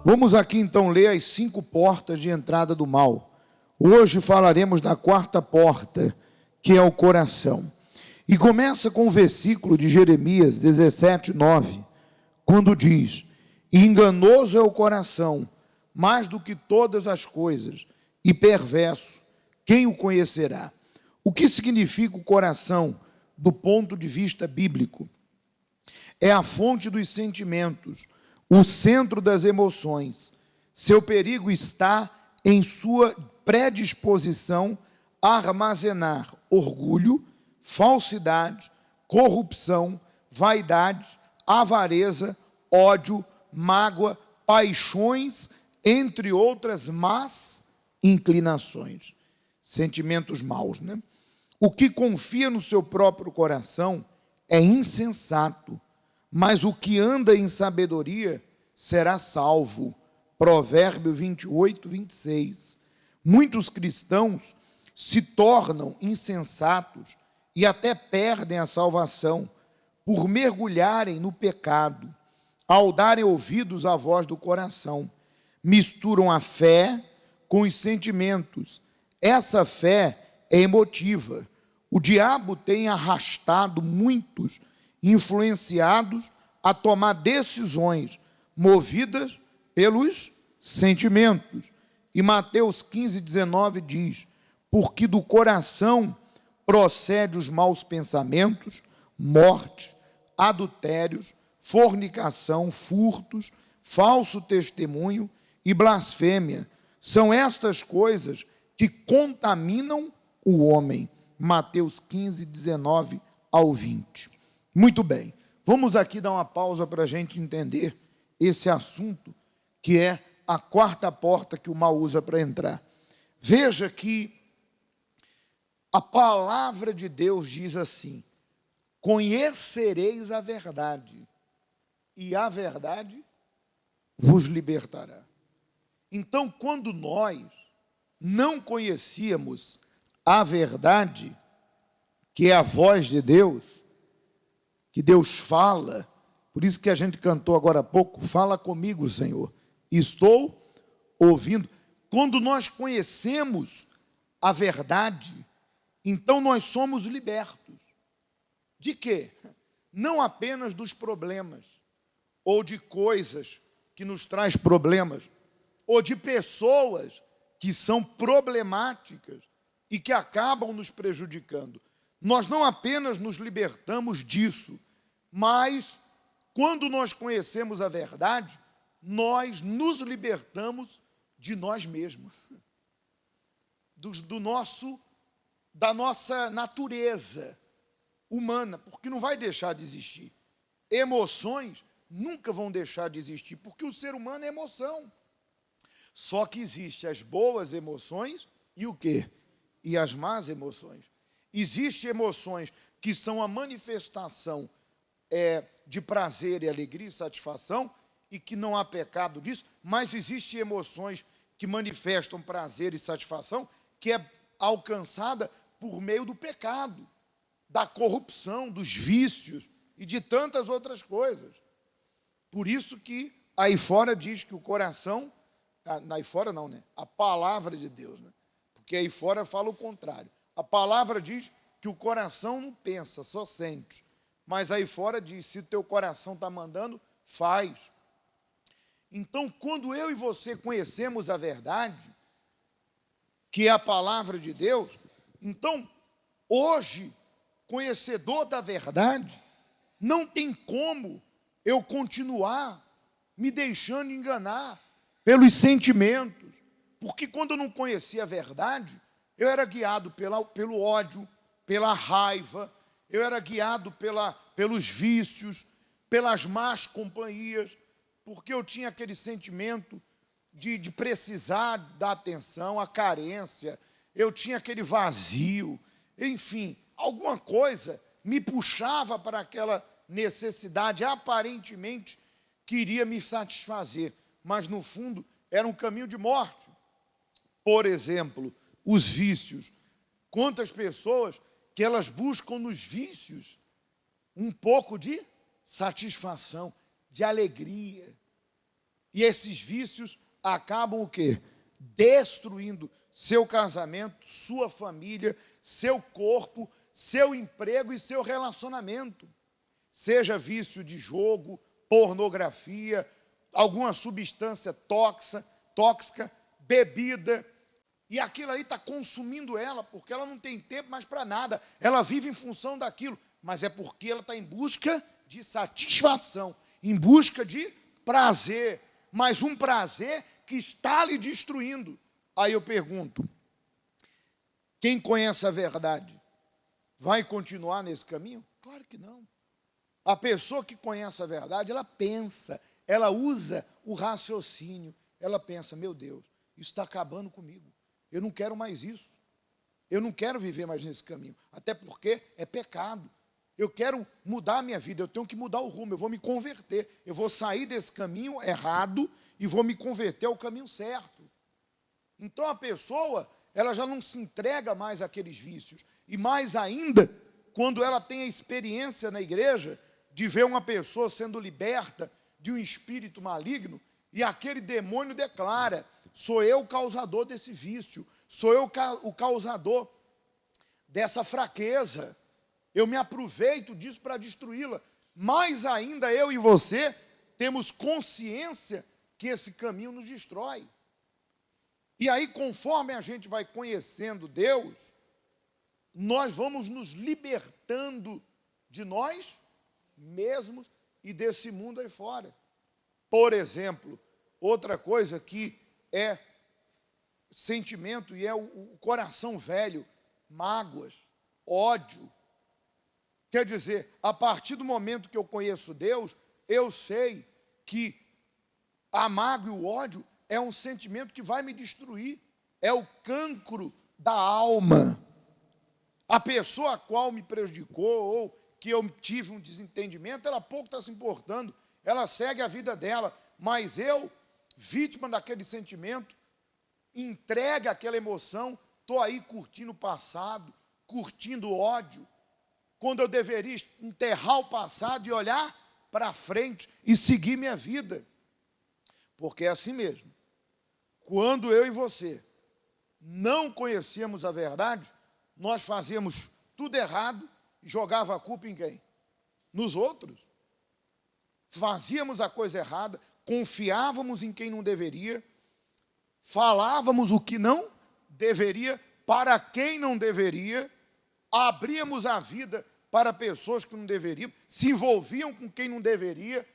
Vamos aqui então ler as 5 portas de entrada do mal. Hoje falaremos da 4ª porta, que é o coração. E começa com o versículo de Jeremias 17:9, quando diz: enganoso é o coração, mais do que todas as coisas, e perverso, quem o conhecerá? O que significa o coração do ponto de vista bíblico? É a fonte dos sentimentos, o centro das emoções. Seu perigo está em sua predisposição a armazenar orgulho, falsidade, corrupção, vaidade, avareza, ódio, mágoa, paixões, entre outras más inclinações. Sentimentos maus, né? O que confia no seu próprio coração é insensato, mas o que anda em sabedoria será salvo. Provérbio 28:26. Muitos cristãos se tornam insensatos e até perdem a salvação por mergulharem no pecado, ao darem ouvidos à voz do coração. Misturam a fé com os sentimentos. Essa fé é emotiva. O diabo tem arrastado muitos influenciados a tomar decisões movidas pelos sentimentos. E Mateus 15:19 diz: porque do coração procede os maus pensamentos, morte, adultérios, fornicação, furtos, falso testemunho e blasfêmia. São estas coisas que contaminam o homem. Mateus 15:19 ao 20. Muito bem, vamos aqui dar uma pausa para a gente entender esse assunto, que é a 4ª porta que o mal usa para entrar. Veja que a palavra de Deus diz assim: conhecereis a verdade, e a verdade vos libertará. Então, quando nós não conhecíamos a verdade, que é a voz de Deus, que Deus fala, por isso que a gente cantou agora há pouco: fala comigo, Senhor, estou ouvindo. Quando nós conhecemos a verdade, então nós somos libertos. De quê? Não apenas dos problemas, ou de coisas que nos traz problemas, ou de pessoas que são problemáticas e que acabam nos prejudicando. Nós não apenas nos libertamos disso, mas quando nós conhecemos a verdade, nós nos libertamos de nós mesmos, da nossa natureza humana, porque não vai deixar de existir. Emoções nunca vão deixar de existir, porque o ser humano é emoção. Só que existem as boas emoções e o quê? E as más emoções. Existem emoções que são a manifestação de prazer e alegria e satisfação, e que não há pecado disso, mas existem emoções que manifestam prazer e satisfação, que é alcançada por meio do pecado, da corrupção, dos vícios e de tantas outras coisas. Por isso que aí fora diz que o coração, aí fora não, né? A palavra de Deus, né? Porque aí fora fala o contrário. A palavra diz que o coração não pensa, só sente. Mas aí fora diz: se o teu coração está mandando, faz. Então, quando eu e você conhecemos a verdade, que é a palavra de Deus, então, hoje, conhecedor da verdade, não tem como eu continuar me deixando enganar pelos sentimentos, porque quando eu não conhecia a verdade, eu era guiado pelo ódio, pela raiva, eu era guiado pelos vícios, pelas más companhias, porque eu tinha aquele sentimento de precisar da atenção, a carência, eu tinha aquele vazio, enfim, alguma coisa me puxava para aquela necessidade, aparentemente queria me satisfazer, mas no fundo era um caminho de morte. Por exemplo, os vícios. Quantas pessoas que elas buscam nos vícios um pouco de satisfação, de alegria. E esses vícios acabam o quê? Destruindo seu casamento, sua família, seu corpo, seu emprego e seu relacionamento. Seja vício de jogo, pornografia, alguma substância tóxica, bebida, e aquilo aí está consumindo ela, porque ela não tem tempo mais para nada, ela vive em função daquilo, mas é porque ela está em busca de satisfação, em busca de prazer, mas um prazer que está lhe destruindo. Aí eu pergunto, quem conhece a verdade vai continuar nesse caminho? Claro que não. A pessoa que conhece a verdade, ela pensa, ela usa o raciocínio, ela pensa, meu Deus, isso está acabando comigo, eu não quero mais isso, eu não quero viver mais nesse caminho, até porque é pecado, eu quero mudar a minha vida, eu tenho que mudar o rumo, eu vou me converter, eu vou sair desse caminho errado e vou me converter ao caminho certo. Então a pessoa, ela já não se entrega mais àqueles vícios, e mais ainda, quando ela tem a experiência na igreja, de ver uma pessoa sendo liberta de um espírito maligno, e aquele demônio declara, sou eu o causador desse vício, sou eu o causador dessa fraqueza, eu me aproveito disso para destruí-la. Mais ainda eu e você temos consciência que esse caminho nos destrói. E aí, conforme a gente vai conhecendo Deus, nós vamos nos libertando de nós mesmos e desse mundo aí fora. Por exemplo, outra coisa que é sentimento e é o coração velho, mágoas, ódio. Quer dizer, a partir do momento que eu conheço Deus, eu sei que a mágoa e o ódio é um sentimento que vai me destruir, é o cancro da alma. A pessoa a qual me prejudicou ou que eu tive um desentendimento, ela pouco está se importando, ela segue a vida dela, mas eu, vítima daquele sentimento, entregue àquela emoção, estou aí curtindo o passado, curtindo o ódio, quando eu deveria enterrar o passado e olhar para frente e seguir minha vida. Porque é assim mesmo. Quando eu e você não conhecíamos a verdade, nós fazíamos tudo errado e jogava a culpa em quem? Nos outros. Fazíamos a coisa errada, confiávamos em quem não deveria, falávamos o que não deveria, para quem não deveria, abríamos a vida para pessoas que não deveriam, se envolviam com quem não deveria,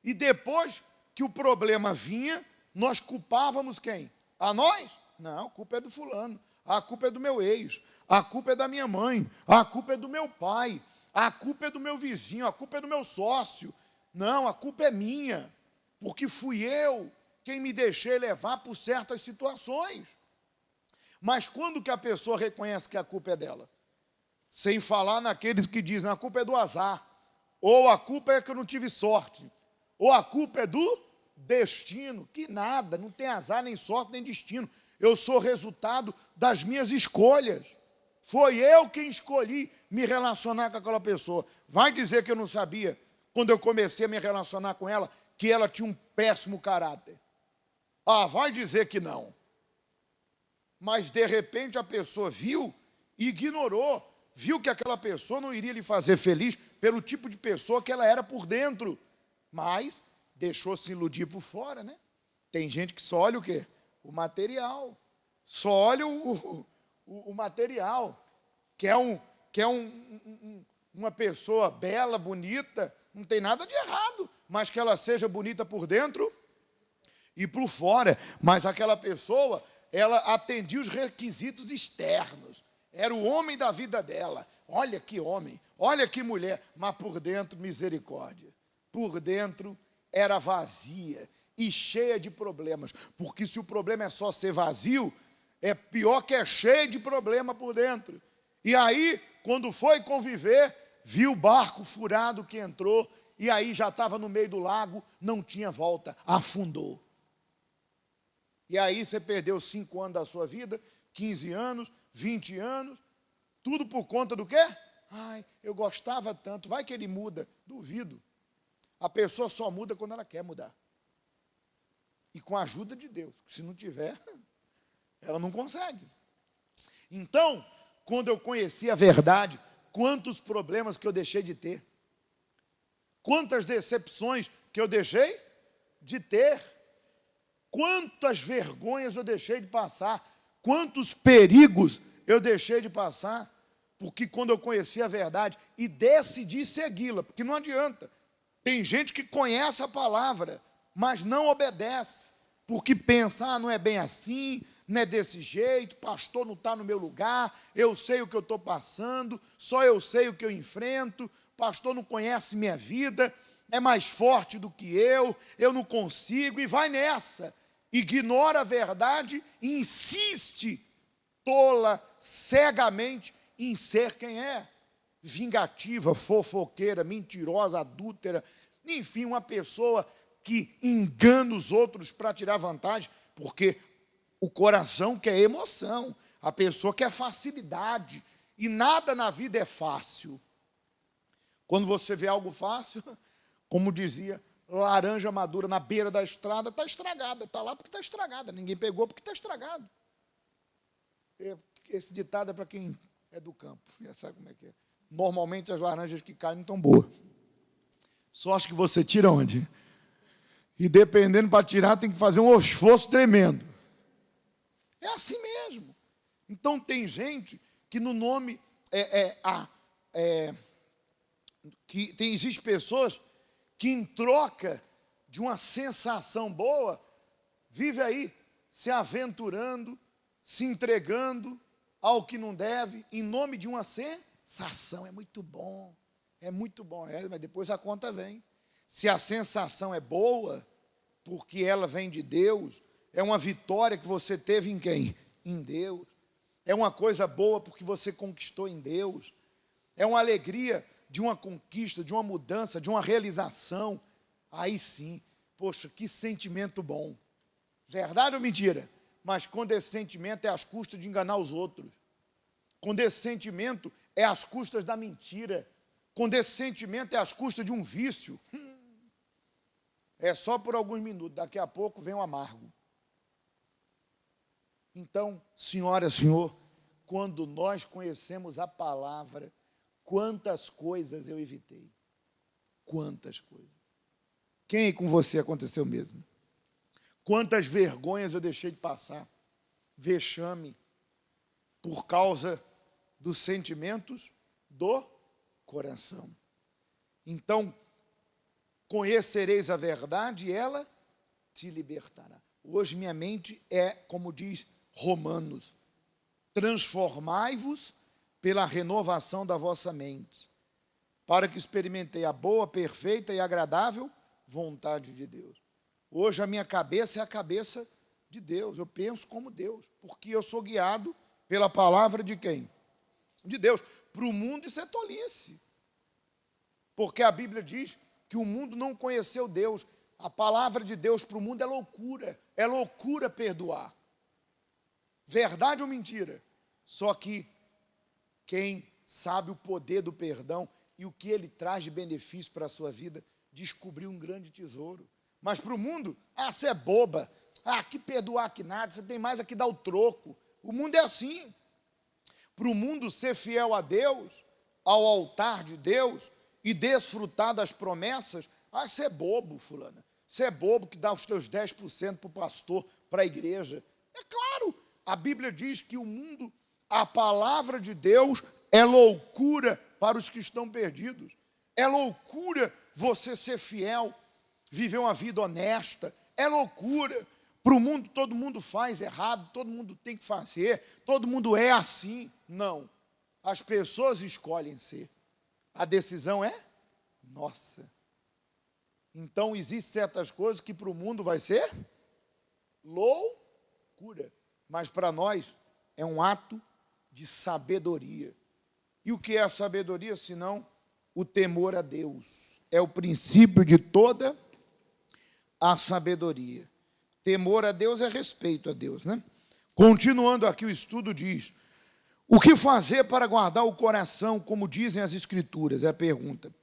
e depois que o problema vinha, nós culpávamos quem? A nós? Não, a culpa é do fulano, a culpa é do meu ex, a culpa é da minha mãe, a culpa é do meu pai, a culpa é do meu vizinho, a culpa é do meu sócio. Não, a culpa é minha, porque fui eu quem me deixei levar por certas situações. Mas quando que a pessoa reconhece que a culpa é dela? Sem falar naqueles que dizem, a culpa é do azar, ou a culpa é que eu não tive sorte, ou a culpa é do destino, que nada, não tem azar, nem sorte, nem destino. Eu sou resultado das minhas escolhas. Foi eu quem escolhi me relacionar com aquela pessoa. Vai dizer que eu não sabia, quando eu comecei a me relacionar com ela, que ela tinha um péssimo caráter. Ah, vai dizer que não. Mas, de repente, a pessoa viu e ignorou, viu que aquela pessoa não iria lhe fazer feliz pelo tipo de pessoa que ela era por dentro, mas deixou se iludir por fora, né? Tem gente que só olha o quê? O material. Só olha o material. Uma pessoa bela, bonita, não tem nada de errado, mas que ela seja bonita por dentro e por fora. Mas aquela pessoa, ela atendia os requisitos externos. Era o homem da vida dela. Olha que homem, olha que mulher, mas por dentro, misericórdia. Por dentro era vazia e cheia de problemas. Porque se o problema é só ser vazio, é pior que é cheio de problema por dentro. E aí, quando foi conviver, viu o barco furado que entrou, e aí já estava no meio do lago, não tinha volta, afundou. E aí você perdeu 5 anos da sua vida, 15 anos, 20 anos, tudo por conta do quê? Ai, eu gostava tanto, vai que ele muda. Duvido. A pessoa só muda quando ela quer mudar. e com a ajuda de Deus. Se não tiver, ela não consegue. Então, quando eu conheci a verdade, quantos problemas que eu deixei de ter. Quantas decepções que eu deixei de ter. Quantas vergonhas eu deixei de passar. Quantos perigos eu deixei de passar. Porque quando eu conheci a verdade e decidi segui-la, porque não adianta. Tem gente que conhece a palavra, mas não obedece. Porque pensa, não é bem assim, não é desse jeito, pastor não está no meu lugar, eu sei o que eu estou passando, só eu sei o que eu enfrento, pastor não conhece minha vida, é mais forte do que eu não consigo, e vai nessa. Ignora a verdade e insiste tola, cegamente, em ser quem é. Vingativa, fofoqueira, mentirosa, adúltera, enfim, uma pessoa que engana os outros para tirar vantagem, porque o coração quer emoção, a pessoa quer facilidade, e nada na vida é fácil. Quando você vê algo fácil, como dizia, laranja madura na beira da estrada, está estragada, está lá porque está estragada, ninguém pegou porque está estragado. Esse ditado é para quem é do campo, já sabe como é que é. Normalmente as laranjas que caem não estão boas. Só acho que você tira onde? E dependendo para tirar, tem que fazer um esforço tremendo. É assim mesmo. Então tem gente que no nome existe pessoas que em troca de uma sensação boa, vive aí se aventurando, se entregando ao que não deve, em nome de uma sensação. É muito bom, mas depois a conta vem. Se a sensação é boa, porque ela vem de Deus, é uma vitória que você teve em quem? Em Deus. É uma coisa boa porque você conquistou em Deus. É uma alegria de uma conquista, de uma mudança, de uma realização. Aí sim, poxa, que sentimento bom. Verdade ou mentira? Mas quando esse sentimento é às custas de enganar os outros. Quando esse sentimento é às custas da mentira. Quando esse sentimento é às custas de um vício. É só por alguns minutos, daqui a pouco vem o amargo. Então, senhora, senhor, quando nós conhecemos a palavra, quantas coisas eu evitei. Quantas coisas. Quem com você aconteceu mesmo? Quantas vergonhas eu deixei de passar. Vexame. Por causa dos sentimentos do coração. Então, conhecereis a verdade e ela te libertará. Hoje minha mente é, como diz Romanos, transformai-vos pela renovação da vossa mente, para que experimentei a boa, perfeita e agradável vontade de Deus. Hoje a minha cabeça é a cabeça de Deus, eu penso como Deus, porque eu sou guiado pela palavra de quem? De Deus. Para o mundo isso é tolice, porque a Bíblia diz que o mundo não conheceu Deus. A palavra de Deus para o mundo é loucura perdoar. Verdade ou mentira? Só que quem sabe o poder do perdão e o que ele traz de benefício para a sua vida, descobriu um grande tesouro. Mas para o mundo, você é boba, que perdoar que nada, você tem mais aqui dar o troco. O mundo é assim. Para o mundo ser fiel a Deus, ao altar de Deus, e desfrutar das promessas, você é bobo, fulana. Você é bobo que dá os teus 10% para o pastor, para a igreja. É claro, a Bíblia diz que o mundo, a palavra de Deus é loucura para os que estão perdidos. É loucura você ser fiel, viver uma vida honesta. É loucura. Para o mundo, todo mundo faz errado, todo mundo tem que fazer, todo mundo é assim. Não. As pessoas escolhem ser. A decisão é nossa. Então, existem certas coisas que para o mundo vai ser loucura. Mas para nós é um ato de sabedoria. E o que é a sabedoria, senão o temor a Deus? É o princípio de toda a sabedoria. Temor a Deus é respeito a Deus, né? Continuando aqui o estudo diz: o que fazer para guardar o coração, como dizem as Escrituras? É a pergunta.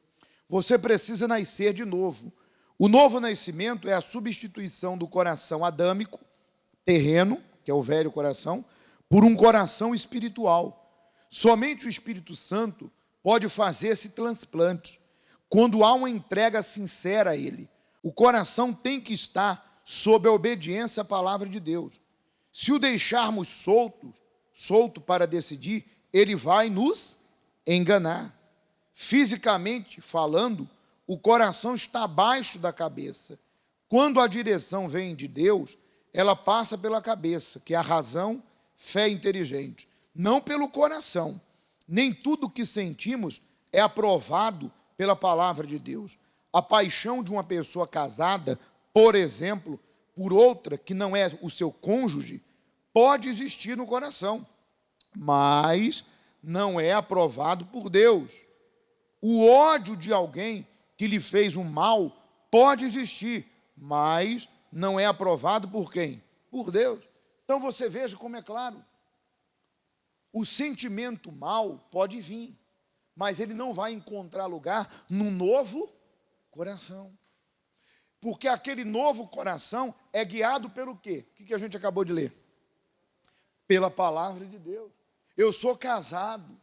Você precisa nascer de novo. O novo nascimento é a substituição do coração adâmico, terreno, que é o velho coração, por um coração espiritual. Somente o Espírito Santo pode fazer esse transplante, quando há uma entrega sincera a Ele. O coração tem que estar sob a obediência à palavra de Deus. Se o deixarmos solto para decidir, ele vai nos enganar. Fisicamente falando, o coração está abaixo da cabeça. Quando a direção vem de Deus, ela passa pela cabeça, que é a razão, fé inteligente, não pelo coração. Nem tudo que sentimos é aprovado pela palavra de Deus. A paixão de uma pessoa casada, por exemplo, por outra que não é o seu cônjuge, pode existir no coração, mas não é aprovado por Deus. O ódio de alguém que lhe fez um mal pode existir, mas não é aprovado por quem? Por Deus. Então você veja como é claro. O sentimento mal pode vir, mas ele não vai encontrar lugar num novo coração. Porque aquele novo coração é guiado pelo quê? O que a gente acabou de ler? Pela palavra de Deus. Eu sou casado.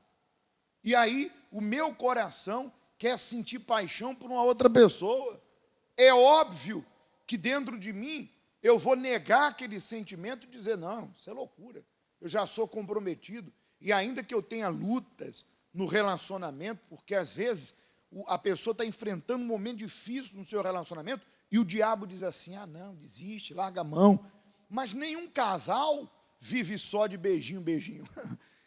E aí, o meu coração quer sentir paixão por uma outra pessoa. É óbvio que dentro de mim, eu vou negar aquele sentimento e dizer, não, isso é loucura. Eu já sou comprometido. E ainda que eu tenha lutas no relacionamento, porque às vezes a pessoa está enfrentando um momento difícil no seu relacionamento, e o diabo diz assim, não, desiste, larga a mão. Mas nenhum casal vive só de beijinho, beijinho.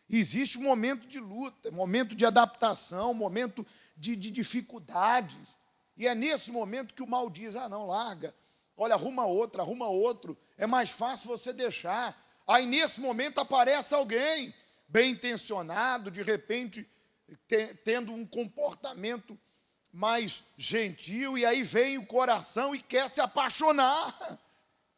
Existe um momento de luta, momento de adaptação, momento de dificuldades. E é nesse momento que o mal diz, não, larga. Olha, arruma outro. É mais fácil você deixar. Aí nesse momento aparece alguém bem intencionado, de repente tendo um comportamento mais gentil, e aí vem o coração e quer se apaixonar.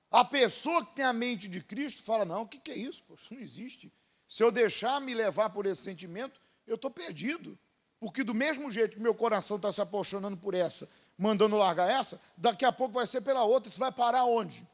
A pessoa que tem a mente de Cristo fala, não, o que é isso? Poxa, não existe. Se eu deixar me levar por esse sentimento, eu estou perdido. Porque do mesmo jeito que meu coração está se apaixonando por essa, mandando largar essa, daqui a pouco vai ser pela outra, isso vai parar onde?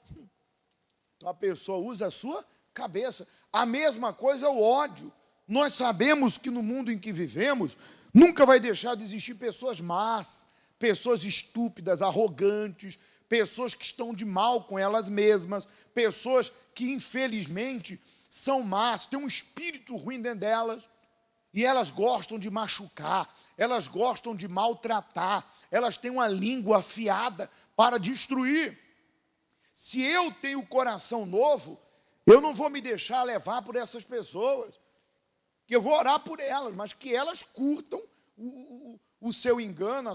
Então a pessoa usa a sua cabeça. A mesma coisa é o ódio. Nós sabemos que no mundo em que vivemos, nunca vai deixar de existir pessoas más, pessoas estúpidas, arrogantes, pessoas que estão de mal com elas mesmas, pessoas que, infelizmente, são más, têm um espírito ruim dentro delas, e elas gostam de machucar, elas gostam de maltratar, elas têm uma língua afiada para destruir. Se eu tenho o coração novo, eu não vou me deixar levar por essas pessoas, que eu vou orar por elas, mas que elas curtam o seu engano,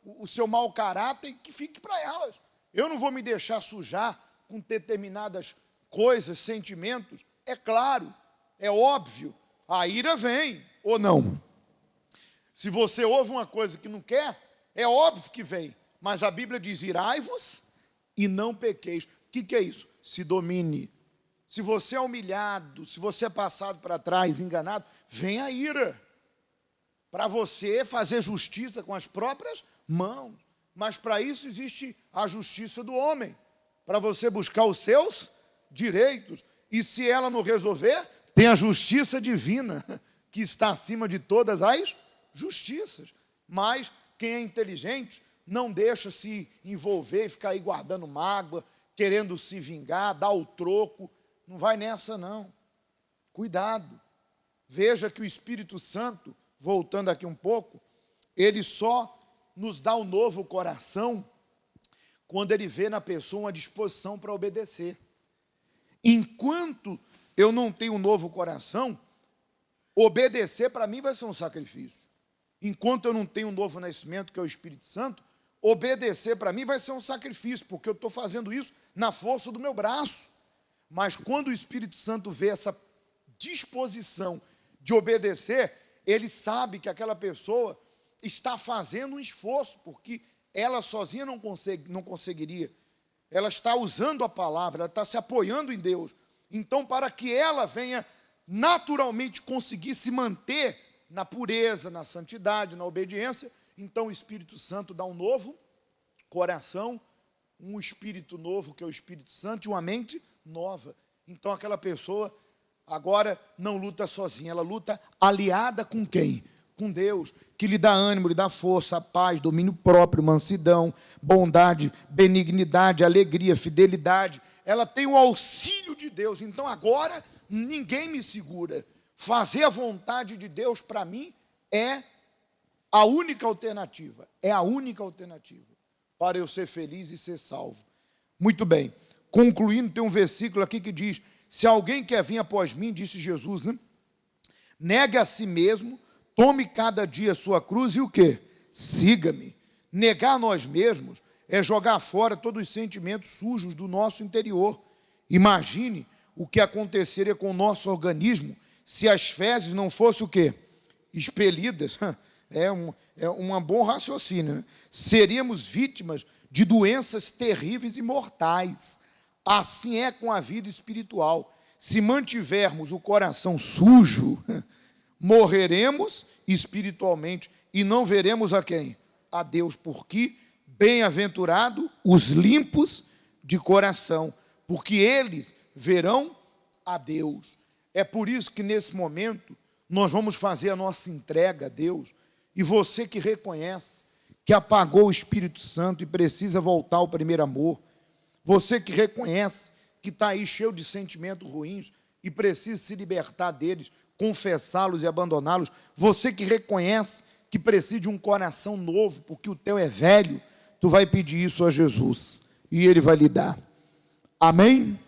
o seu mau caráter, que fique para elas. Eu não vou me deixar sujar com determinadas coisas, sentimentos. É claro, é óbvio, a ira vem, ou não. Se você ouve uma coisa que não quer, é óbvio que vem. Mas a Bíblia diz, irai-vos e não pequeis. O que é isso? Se domine. Se você é humilhado, se você é passado para trás, enganado, vem a ira. Para você fazer justiça com as próprias mãos. Mas para isso existe a justiça do homem. Para você buscar os seus direitos. E se ela não resolver, tem a justiça divina, que está acima de todas as justiças. Mas quem é inteligente não deixa se envolver e ficar aí guardando mágoa, querendo se vingar, dar o troco. Não vai nessa, não. Cuidado. Veja que o Espírito Santo, voltando aqui um pouco, ele só nos dá um novo coração quando ele vê na pessoa uma disposição para obedecer. Enquanto eu não tenho um novo coração, obedecer para mim vai ser um sacrifício. Enquanto eu não tenho um novo nascimento, que é o Espírito Santo, obedecer para mim vai ser um sacrifício, porque eu estou fazendo isso na força do meu braço. Mas quando o Espírito Santo vê essa disposição de obedecer, ele sabe que aquela pessoa está fazendo um esforço, porque ela sozinha não conseguiria. Ela está usando a palavra, ela está se apoiando em Deus. Então, para que ela venha naturalmente conseguir se manter na pureza, na santidade, na obediência, então o Espírito Santo dá um novo coração, um espírito novo, que é o Espírito Santo, e uma mente nova. Então aquela pessoa agora não luta sozinha, ela luta aliada com quem? Com Deus, que lhe dá ânimo, lhe dá força, paz, domínio próprio, mansidão, bondade, benignidade, alegria, fidelidade. Ela tem o auxílio de Deus. Então agora ninguém me segura. Fazer a vontade de Deus para mim é a única alternativa. É a única alternativa para eu ser feliz e ser salvo. Muito bem. Concluindo, tem um versículo aqui que diz: se alguém quer vir após mim, disse Jesus, né? Negue a si mesmo, tome cada dia a sua cruz e o quê? Siga-me. Negar a nós mesmos é jogar fora todos os sentimentos sujos do nosso interior. Imagine o que aconteceria com o nosso organismo se as fezes não fossem o quê? Expelidas. É um bom raciocínio, né? Seríamos vítimas de doenças terríveis e mortais. Assim é com a vida espiritual. Se mantivermos o coração sujo, morreremos espiritualmente e não veremos a quem? A Deus. Porque bem-aventurado os limpos de coração, porque eles verão a Deus. É por isso que nesse momento nós vamos fazer a nossa entrega a Deus. E você que reconhece que apagou o Espírito Santo e precisa voltar ao primeiro amor, você que reconhece que está aí cheio de sentimentos ruins e precisa se libertar deles, confessá-los e abandoná-los, você que reconhece que precisa de um coração novo, porque o teu é velho, tu vai pedir isso a Jesus e Ele vai lhe dar. Amém?